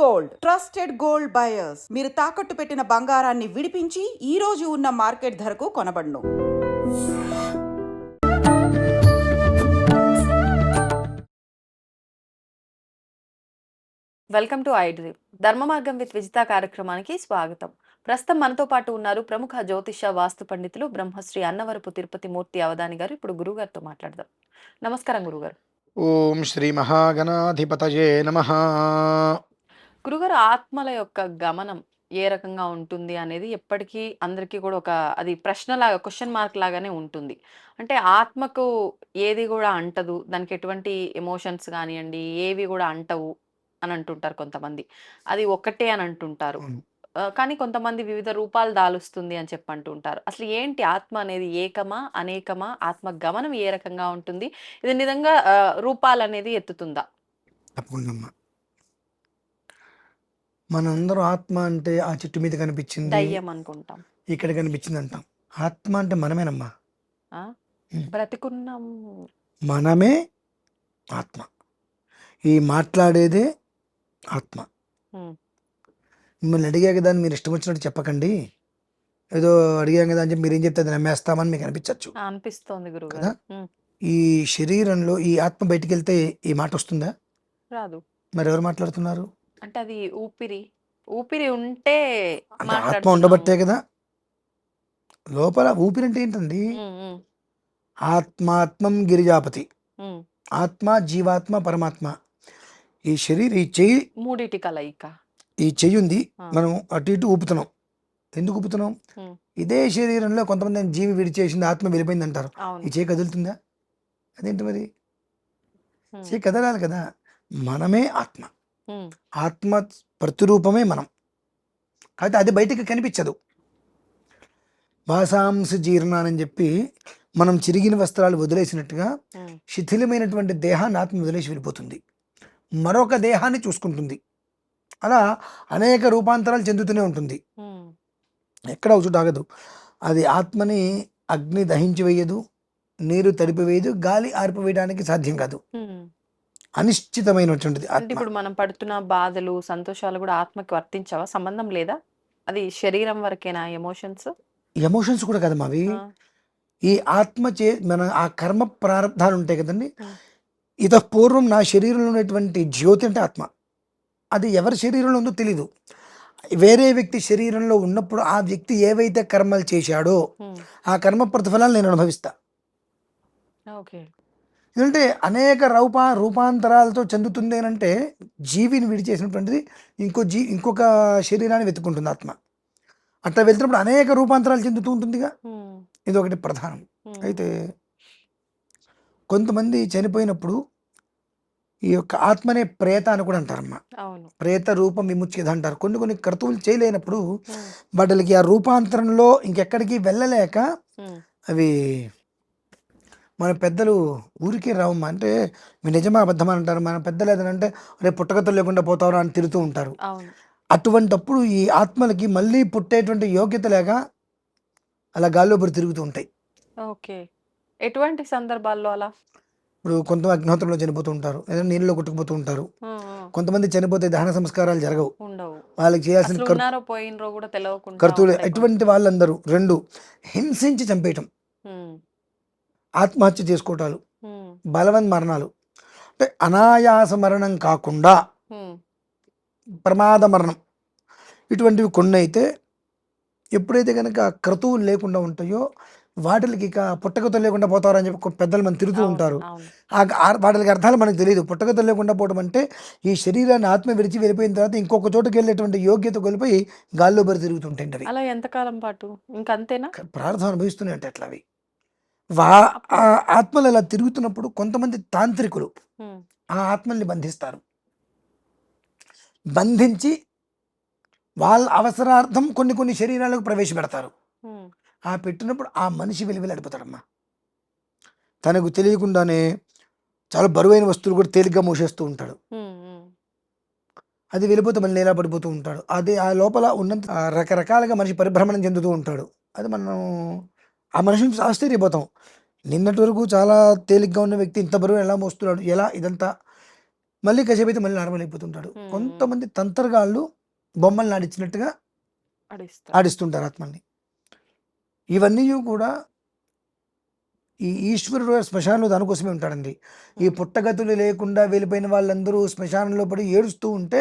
Gold trusted gold buyers. మీరు తాకట్టు పెట్టిన బంగారాన్ని విడిపించి ఈ రోజు ఉన్న మార్కెట్ ధరకు కొనబడును. Welcome to iDream. Dharma Margam with Vijitha కార్యక్రమానికి స్వాగతం. ప్రస్తుతం మనతో పాటు ఉన్నారు ప్రముఖ జ్యోతిష వాస్తు పండితులు బ్రహ్మశ్రీ అన్నవరపు తిరుపతి మూర్తి అవధాని గారు. ఇప్పుడు గురుగారితో మాట్లాడదాం. నమస్కారం గురుగారు. ఓం శ్రీ మహాగణాధిపతయే నమః. గురుగారు, ఆత్మల యొక్క గమనం ఏ రకంగా ఉంటుంది అనేది ఎప్పటికీ అందరికీ కూడా ఒక అది ప్రశ్నలాగా, క్వశ్చన్ మార్క్ లాగానే ఉంటుంది. అంటే ఆత్మకు ఏది కూడా అంటదు, దానికి ఎటువంటి ఎమోషన్స్ కానివ్వండి ఏవి కూడా అంటవు అని అంటుంటారు కొంతమంది. అది ఒక్కటే అని అంటుంటారు. అవును. కానీ కొంతమంది వివిధ రూపాలు దాలుస్తుంది అని చెప్పి అంటుంటారు. అసలు ఏంటి ఆత్మ అనేది? ఏకమా, అనేకమా? ఆత్మ గమనం ఏ రకంగా ఉంటుంది? ఇది నిజంగా రూపాలు అనేది ఎత్తుతుందా? తప్పకుండా అమ్మా. మనందరం ఆత్మ అంటే ఆ చెట్టు మీద కనిపించింది, దయ్యం అనుకుంటాం. ఇక్కడ కనిపించింది అంటాం. ఆత్మ అంటే మనమేనమ్మా. ఆ ఉమ్. బ్రతికున్నాం. మనమే ఆత్మ. ఈ మాట్లాడేదే ఆత్మ. ఉమ్, మిమ్మల్ని అడిగా కదా అని మీరు ఇష్టం వచ్చినట్టు చెప్పకండి. ఏదో అడిగాం కదా అని చెప్పి మీరు ఏం చెప్తే అది నమ్మేస్తామని మీకు అనిపించవచ్చు అనిపిస్తోంది కదా. గురుగారు. ఈ శరీరంలో ఈ ఆత్మ బయటికి వెళ్తే ఈ మాట వస్తుందా? రాదు. మరి ఎవరు మాట్లాడుతున్నారు? అంటే అది ఊపిరి. ఊపిరి ఉంటే అంటే ఆత్మ మాట్లాడుతున్నాము. ఉండబట్టే కదా. లోపల ఊపిరి అంటే ఏంటండి? ఉమ్, ఉమ్, ఆత్మాత్మం గిరిజాపతి. ఉమ్. ఆత్మ, జీవాత్మ, పరమాత్మ. ఈ శరీరం, మూడిటి కలయిక. ఈ చెయ్యి ఉంది, ఆ, మనం అటు ఇటు ఊపుతున్నాం. ఎందుకు ఊపుతున్నాం? ఉమ్, ఇదే శరీరంలో కొంతమంది జీవి విడిచేసింది, ఆత్మ వెళ్ళిపోయింది అంటారు. ఈ అవును. చెయ్యి కదులుతుందా? అదేంటి మరి? ఉమ్, చెయ్యి కదలాలి కదా. మనమే ఆత్మ. ఉమ్, ఆత్మ ప్రతిరూపమే మనం. కాబట్టి అది బయటికి కనిపించదు. వాసాంశ జీర్ణాన్ని చెప్పి మనం చిరిగిన వస్త్రాలు వదిలేసినట్టుగా ఉమ్, శిథిలమైనటువంటి దేహాన్ని ఆత్మ వదిలేసి వెళ్ళిపోతుంది, మరొక దేహాన్ని చూసుకుంటుంది. అలా అనేక రూపాంతరాలు చెందుతూనే ఉంటుంది. ఉమ్, ఎక్కడ ఒక చోట ఆగదు. అది ఆత్మని అగ్ని దహించి వేయదు, నీరు తడిపివేయదు, గాలి ఆర్పివేయడానికి సాధ్యం కాదు. ఉమ్. అనిశ్చితమైనటువంటిది అంటే ఆత్మ. ఇప్పుడు మనం పడుతున్న బాధలు, సంతోషాలు కూడా ఆత్మకి వర్తించవా? సంబంధం లేదా? అది శరీరం వరకేనా ఎమోషన్స్? ఎమోషన్స్ కూడా కదమ్మా అవి. ఈ ఆత్మ మన ఆ కర్మ ప్రారంధాలు ఉంటాయి కదండి. ఇత పూర్వం నా శరీరంలో ఉన్నటువంటి జ్యోతి అంటే ఆత్మ. అది ఎవరి శరీరంలో ఉందో తెలీదు. వేరే వ్యక్తి శరీరంలో ఉన్నప్పుడు ఆ వ్యక్తి ఏవైతే కర్మలు చేశాడో ఆ కర్మ ప్రతిఫలాలు నేను అనుభవిస్తా. ఓకే. ఎందుకంటే అనేక రూపాంతరాలతో చెందుతుంది అంటే జీవిని విడిచేసినటువంటిది ఇంకొక శరీరాన్ని వెతుక్కుంటుంది ఆత్మ. అట్లా వెళ్తున్నప్పుడు అనేక రూపాంతరాలు చెందుతూ ఉంటుందిగా. ఇది ఒకటి ప్రధానం. అయితే కొంతమంది చనిపోయినప్పుడు ఈ యొక్క ఆత్మనే ప్రేత అని కూడా అంటారమ్మా. అవును. ప్రేత రూపం విముచ్యత అంటారు. కొన్ని క్రతువులు చేయలేనప్పుడు వాటికి ఆ రూపాంతరంలో ఇంకెక్కడికి వెళ్ళలేక అవి మన పెద్దలు ఊరికే రావమ్మా అంటే మీ నిజమా అబద్ధమా అంటారు. మన పెద్దలు ఏదనంటే రేపు పుట్టగతులు లేకుండా పోతారు అని తిరుగుతూ ఉంటారు. అవును. అటువంటప్పుడు ఈ ఆత్మలకి మళ్ళీ పుట్టేటువంటి యోగ్యత లేక అలా గాల్లో పడి తిరుగుతూ ఉంటాయి. ఓకే. ఎటువంటి సందర్భాల్లో అలా? ఇప్పుడు కొంతమంది అగ్నిహోత్రంలో చనిపోతూ ఉంటారు, లేదా నీళ్ళలో కొట్టుకుపోతూ ఉంటారు. కొంతమంది చనిపోతే దహన సంస్కారాలు జరగవు, ఉండవు. వాళ్ళకి చేయాల్సిన అసలు ఉన్నారో పోయినరో కూడా తెలియకుండా కర్తులు. ఉంటాయి ఎటువంటి వాళ్ళందరూ రెండు హింసించి చంపేయటం, ఆత్మహత్య చేసుకోవటాలు, బలవన్ మరణాలు. అంటే అనాయాస మరణం కాకుండా ప్రమాద మరణం, ఇటువంటివి కొన్ని అయితే ఎప్పుడైతే కనుక క్రతువులు లేకుండా ఉంటాయో వాటికి ఇక పుట్టగతులు లేకుండా పోతారని చెప్పి పెద్దలు మనం తిరుగుతూ ఉంటారు. వాటికి అర్థాలు మనకు తెలియదు. పుట్టగతులు లేకుండా పోవడం అంటే ఈ శరీరాన్ని ఆత్మ విడిచి వెళ్ళిపోయిన తర్వాత ఇంకొక చోటుకి వెళ్ళేటువంటి యోగ్యత కోల్పోయి గాల్లో బరి తిరుగుతుంటాయి. అలా ఎంతకాలం పాటు? ఇంకంతేనా? ప్రార్థన అనుభవిస్తూనే అంటే అట్లా అవి ఆ ఆత్మలు అలా తిరుగుతున్నప్పుడు కొంతమంది తాంత్రికులు ఆ ఆత్మల్ని బంధిస్తారు. బంధించి వాళ్ళ అవసరార్థం కొన్ని శరీరాలకు ప్రవేశపెడతారు. ఆ పెట్టినప్పుడు ఆ మనిషి వెలివెలాడిపోతాడమ్మా. తనకు తెలియకుండానే చాలా బరువైన వస్తువులు కూడా తేలిగ్గా మోసేస్తూ ఉంటాడు. అది వెళ్ళిపోతే మళ్ళీ నేలా పడిపోతూ ఉంటాడు. అది ఆ లోపల ఉన్నంత రకరకాలుగా మనిషి పరిభ్రమణం చెందుతూ ఉంటాడు. అది మనం ఆ మనిషి నుంచి ఆశ్చర్యపోతాం. నిన్నటి వరకు చాలా తేలిగ్గా ఉన్న వ్యక్తి ఇంత బరువు ఎలా మోస్తున్నాడు, ఎలా? ఇదంతా మళ్ళీ కాసేపు అయితే మళ్ళీ నార్మల్ అయిపోతుంటాడు. హ్మ్. కొంతమంది తంత్రగాళ్ళు బొమ్మల్ని ఆడించినట్టుగా ఆడిస్తారు. ఆడిస్తుంటారు ఆత్మల్ని. ఇవన్నీ కూడా ఈ ఈశ్వరుడు శ్మశానంలో దానికోసమే ఉంటాడండి. ఈ హ్మ్. పుట్టగతులు లేకుండా వెళ్ళిపోయిన వాళ్ళందరూ శ్మశానంలో పడి ఏడుస్తూ ఉంటే,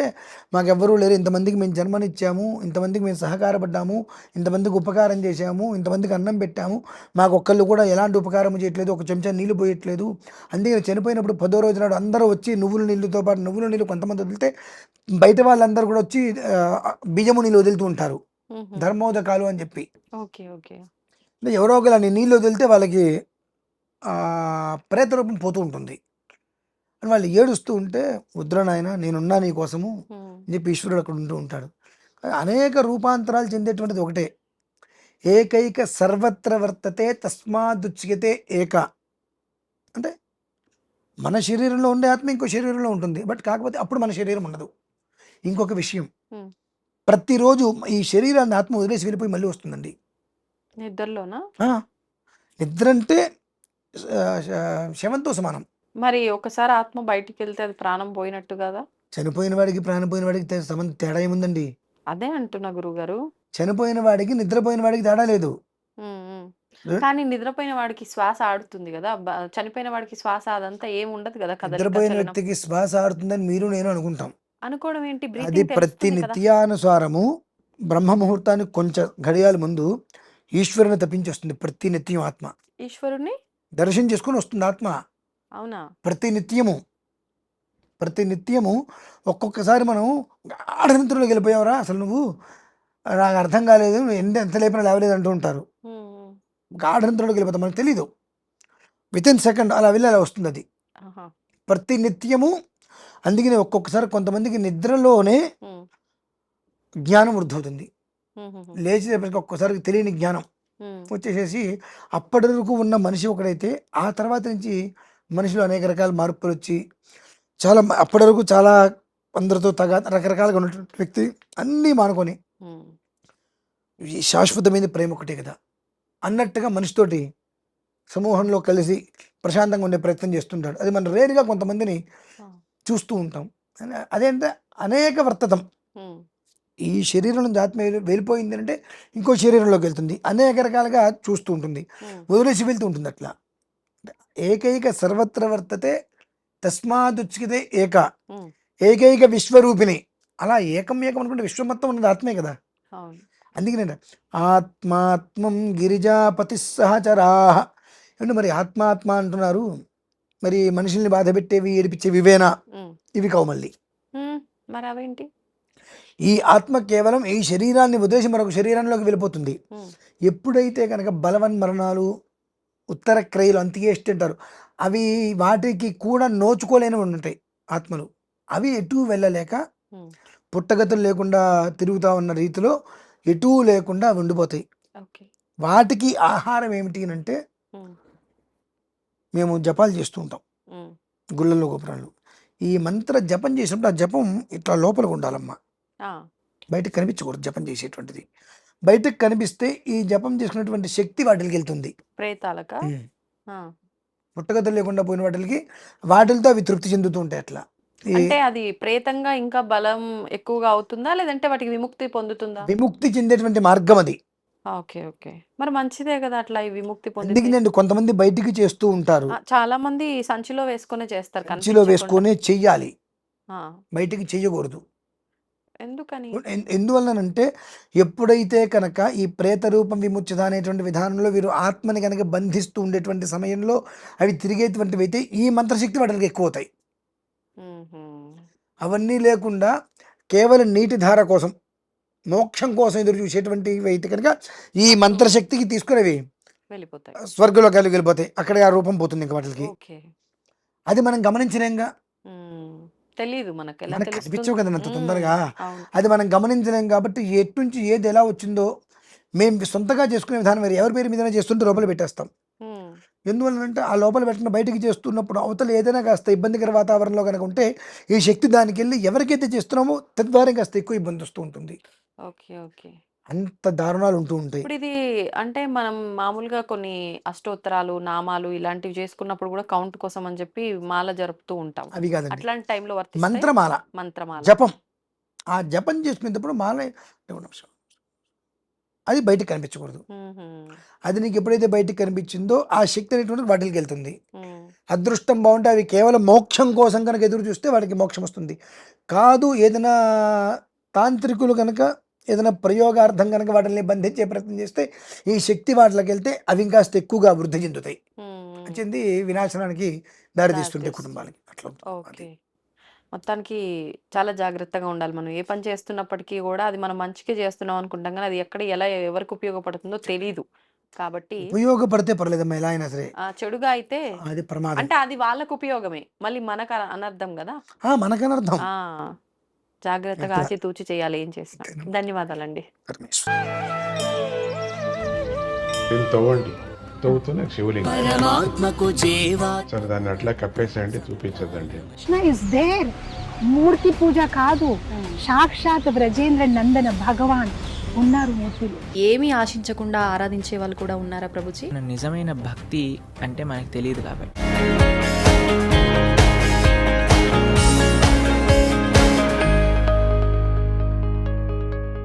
మాకెవ్వరూ లేరు, ఇంతమందికి మేము జన్మనిచ్చాము, ఇంతమందికి మేము సహకారపడ్డాము, ఇంతమందికి ఉపకారం చేశాము, ఇంతమందికి అన్నం పెట్టాము, మాకొక్కళ్ళు కూడా ఎలాంటి ఉపకారం చేయట్లేదు, ఒక చెంచా నీళ్లు పోయట్లేదు. అందుకని చనిపోయినప్పుడు 10వ రోజు నాడు అందరూ వచ్చి నువ్వుల నీళ్ళతో పాటు నువ్వుల నీళ్ళు కొంతమంది వదిలితే, బయట వాళ్ళందరూ కూడా వచ్చి బియ్యము నీళ్ళు వదులుతూ ఉంటారు. హుహు. ధర్మోదకాలు అని చెప్పి. ఓకే. ఓకే. అంటే ఎవరో ఒకరు నీళ్ళు వదిలితే వాళ్ళకి ప్రేత రూపం పోతూ ఉంటుంది. అని వాళ్ళు ఏడుస్తూ ఉంటే, వద్దురా నాయన నేనున్నా నీ కోసము హ్మ్. అని చెప్పి ఈశ్వరుడు అక్కడ ఉంటూ ఉంటాడు. అనేక రూపాంతరాలు చెందేటువంటిది ఒకటే. ఏకైక సర్వత్ర వర్తతే తస్మాదుచ్యతే ఏక. అంటే మన శరీరంలో ఉండే ఆత్మ ఇంకో శరీరంలో ఉంటుంది. బట్ కాకపోతే అప్పుడు మన శరీరం ఉండదు. ఇంకొక విషయం, హ్మ్. ప్రతిరోజు ఈ శరీరాన్ని ఆత్మ వదిలేసి వెళ్ళిపోయి మళ్ళీ వస్తుందండి. నిద్రలోనా? ఆ! నిద్ర అంటే శవంతో సమానం. మరి ఒకసారి ఆత్మ బయటికెళ్తే అది ప్రాణం పోయినట్టు గదా! చనిపోయిన వాడికి ప్రాణం పోయిన వాడికి తేడా ఏముందండి? అదే అంటున్నా గురువుగారు. చనిపోయిన వాడికి నిద్రపోయిన వాడికి తేడా లేదు. హ్మ్. హ్మ్. రె కానీ నిద్రపోయిన వాడికి శ్వాస ఆడుతుంది గదా! చనిపోయిన వాడికి శ్వాస అదంతా ఏముండదు గదా! కదలిక, నిద్రపోయిన చలనం. వ్యక్తికి శ్వాస ఆడుతుందని మీరు నేను అనుకుంటాం. అనుకోవడం ఏంటి? అది బ్రీతింగ్ ప్రతి తెలుస్తుంది కదా! నిత్యానుసారము బ్రహ్మ ముహూర్తానికి కొంచెం గడియాల ముందు ఈశ్వరుని తప్పించొస్తుంది ప్రతి నిత్యం ఆత్మ. ఈశ్వరుడిని దర్శనం చేసుకొని వస్తుంది ఆత్మ. అవునా? ప్రతి నిత్యము. ప్రతి నిత్యము ఒక్కొక్కసారి మనం గాఢ నిద్రలోకి వెళ్ళిపోయావురా అసలు నువ్వు, నాకు అర్థం కాలేదు, ఎంత లేపినా లేవలేదు అంటూ ఉంటారు. హ్మ్. హ్మ్. గాఢ నిద్రలోకి వెళ్ళిపోతాం, మనకు తెలీదు. వితిన్ సెకండ్ అలా వెళ్ళి అలా వస్తుంది అది. ఆహా! ప్రతి నిత్యము. అందుకనే ఒక్కొక్కసారి కొంతమందికి నిద్రలోనే హ్మ్. జ్ఞానం వృద్ధవుతుంది. హుహుహు. లేచేటప్పటికి ఒక్కోసారి తెలియని జ్ఞానం హ్మ్. వచ్చేసేసి, అప్పటి వరకు ఉన్న మనిషి ఒకడైతే ఆ తర్వాత నుంచి మనిషిలో అనేక రకాల మార్పులొచ్చి అప్పటి వరకు చాలా అందరితో రకరకాలుగా ఉన్నటువంటి వ్యక్తి అన్నీ మానుకొని హ్మ్. ఈ శాశ్వతమైన ప్రేమ ఒకటే కదా అన్నట్టుగా మనిషితోటి సమూహంలో కలిసి ప్రశాంతంగా ఉండే ప్రయత్నం చేస్తుంటాడు. అది మనం రేరుగా కొంతమందిని ఆ! చూస్తూ ఉంటాం. అదేంటే అనేక వర్తతం. హ్మ్. ఈ శరీరం నుంచి ఆత్మ వెళ్ళిపోయింది అంటే ఇంకో శరీరంలోకి వెళ్తుంది. అనేక రకాలుగా చూస్తూ ఉంటుంది. హ్మ్. వదిలేసి వెళ్తూ ఉంటుంది అట్లా. ఏకైక సర్వత్ర వర్తతే తస్మాదుచ్యతే ఏక. హ్మ్. ఏకైక విశ్వరూపిణి. అలా ఏకం ఏకం అనుకుంటే విశ్వం మొత్తం ఉన్నది ఆత్మే కదా! అవును. అందుకనే ఆత్మాత్మం గిరిజాపతి సహచరాః. ఏమంటే మరి ఆత్మ అంటున్నారు. మరి మనుషుల్ని బాధపెట్టేవి, ఏడిపించేవి ఇవేనా? హ్మ్. ఇవి కావు మళ్ళీ. హ్మ్. మరవేంటి? ఈ ఆత్మ కేవలం ఈ శరీరాన్ని వదిలేసి మరొక శరీరంలోకి వెళ్ళిపోతుంది. హ్మ్. ఎప్పుడైతే కనుక బలవన్మరణాలు, ఉత్తర క్రియలు, అంత్యేష్టి అంటారు. అవి వాటికి కూడా నోచుకోలేనివి ఉంటాయి ఆత్మలు. అవి ఎటూ వెళ్ళలేక హ్మ్. పుట్టగతులు లేకుండా తిరుగుతా ఉన్న రీతిలో ఎటూ లేకుండా అవి ఉండిపోతాయి. ఓకే. వాటికి ఆహారం ఏమిటి అనంటే, హ్మ్. మేము జపాలు చేస్తూ ఉంటాం హ్మ్. గుళ్ళల్లో, గోపురాల్లో. ఈ మంత్ర జపం చేసినప్పుడు ఆ జపం ఇట్లా లోపలికి ఉండాలమ్మా. ఆ! బయటకు కనిపించకూడదు జపం చేసేటువంటిది. బయటకు కనిపిస్తే ఈ జపం చేసుకున్నటువంటి శక్తి వాటికి వెళ్తుంది. ప్రేతాలకా? ఆ! పుట్టగతులు లేకుండా పోయిన వాటిలతో అవి తృప్తి చెందుతూ ఉంటాయి అట్లా. ఈ అంటే అది ప్రేతంగా ఇంకా బలం ఎక్కువగా అవుతుందా? లేదంటే వాటికి విముక్తి పొందుతుందా? విముక్తి చెందేటువంటి మార్గం అది. ఓకే. ఓకే. మరి మంచిదే గదా! అట్లా ఈ విముక్తి పొందితే. అందుకనే కొంతమంది బయటికి చేస్తూ ఉంటారు. చాలా మంది సంచిలో వేసుకొనే చేస్తారు సంచిలో కనిపించకుండా. వేసుకొనే చెయ్యాలి. ఆ! బయటికి చెయ్యకూడదు. ఎందుకని? ఎందువల్లనంటే ఎప్పుడైతే కనుక ఈ ప్రేత రూపం విముచ్యత అనేటువంటి విధానంలో వీరు ఆత్మని కనుక బంధిస్తూ ఉండేటువంటి సమయంలో అవి తిరిగేటువంటివైతే ఈ మంత్రశక్తి వాటికి ఎక్కువవుతాయి. హుహు. అవన్నీ లేకుండా కేవలం నీటి ధార కోసం, మోక్షం కోసం ఎదురు చూసేటువంటివి అయితే కనుక ఈ అప్పుడు మంత్రశక్తికి తీసుకునేవి వెళ్ళిపోతాయి. స్వర్గంలోకి వెళ్ళిపోతాయి. అక్కడే ఆ రూపం పోతుంది ఇంక వాటికి. ఓకే. అది మనం గమనించలేంగా. హ్మ్. తెలీదు మనకెలా మనకు కనిపించవు తెలుస్తుంది? కదండి అంత హ్మ్. తొందరగా. అవును. అది మనం గమనించలేం కాబట్టి ఎట్నుంచి ఏది ఎలా వచ్చిందో మేము సొంతగా చేసుకునే విధానం వేరు. ఎవరి పేరు మీదైనా చేస్తుంటే లోపల పెట్టేస్తాం. హ్మ్. ఎందువల్లనంటే ఆ లోపల పెట్టిన బయటికి చేస్తున్నప్పుడు అవతల ఏదైనా కాస్త ఇబ్బందికర వాతావరణంలో గనక ఉంటే ఈ శక్తి దానికెళ్ళి ఎవరికైతే చేస్తున్నామో తద్వారా కాస్త ఎక్కువ ఇబ్బంది వస్తూ ఉంటుంది. ఓకే. ఓకే. అంత దారుణాలు ఉంటూ ఉంటాయి. ఇప్పుడు ఇది అంటే మనం మామూలుగా కొన్ని అష్టోత్తరాలు, నామాలు ఇలాంటివి చేసుకున్నప్పుడు కూడా కౌంట్ కోసం అని చెప్పి మాల జరుపుతూ ఉంటాం. అవి కాదండి, అట్లాంటి టైంలో వర్తిస్తాయి మంత్రమాల, మంత్రమాల. జపం. ఆ జపం చేసుకునేటప్పుడు మాల ఒక నిమిషం. అది బయటకు కనిపించకూడదు. హుహు. అది నీకు ఎప్పుడైతే బయటకు కనిపించిందో ఆ శక్తి అనేటువంటిది వాటికి వెళ్తుంది. హ్మ్. అదృష్టం బాగుంటే అవి కేవలం మోక్షం కోసం కనుక ఎదురు చూస్తే వాడికి మోక్షం వస్తుంది. కాదు ఏదైనా తాంత్రికులు కనుక ఏదైనా ప్రయోగార్థం కనుక వాటిని బంధించే ప్రయత్నం చేస్తే ఈ శక్తి వాటిలోకి వెళ్తే అవి ఇంకాస్త ఎక్కువగా వృద్ధి చెందుతాయి. హ్మ్. చెంది వినాశనానికి దారితీస్తుంటాయి దారితీస్తుంది. కుటుంబాలకి. అట్లా ఉంటుంది. ఓకే. మొత్తానికి చాలా జాగ్రత్తగా ఉండాలి. మనం ఏ పని చేస్తున్నప్పటికీ కూడా అది మనం మంచికే చేస్తున్నాం అనుకుంటాం గానీ, అది ఎక్కడ ఎలా ఎవరికి ఉపయోగపడుతుందో తెలీదు. కాబట్టి ఉపయోగపడితే పర్లేదమ్మా, ఎలా అయినా సరే. చెడుగా అయితే అది ప్రమాదం. అంటే అది వాళ్ళకి ఉపయోగమే. మళ్ళీ మనకు అనర్థం గదా! మనకనర్థం. ఆ! జాగ్రత్తగా అట్లా ఆచితూచి చేయాలి ఏం చేసినా. ధన్యవాదాలండి. పరమేశ్వర. దీన్ని తవ్వండి, తవ్వుతూనే శివలింగం. పరమాత్మకు జీవా సరే దాన్ని అట్లా కప్పేసేయండి, చూపించదండి. Krishna is there. మూర్తి పూజ కాదు, సాక్షాత్ బ్రజేంద్ర నందన భగవాన్ ఉన్నారు మూర్తిలో. ఏమీ ఆశించకుండా ఆరాధించే వాళ్ళు కూడా ఉన్నారా ప్రభుజీ? నిజమైన భక్తి అంటే మనకు తెలియదు కాబట్టి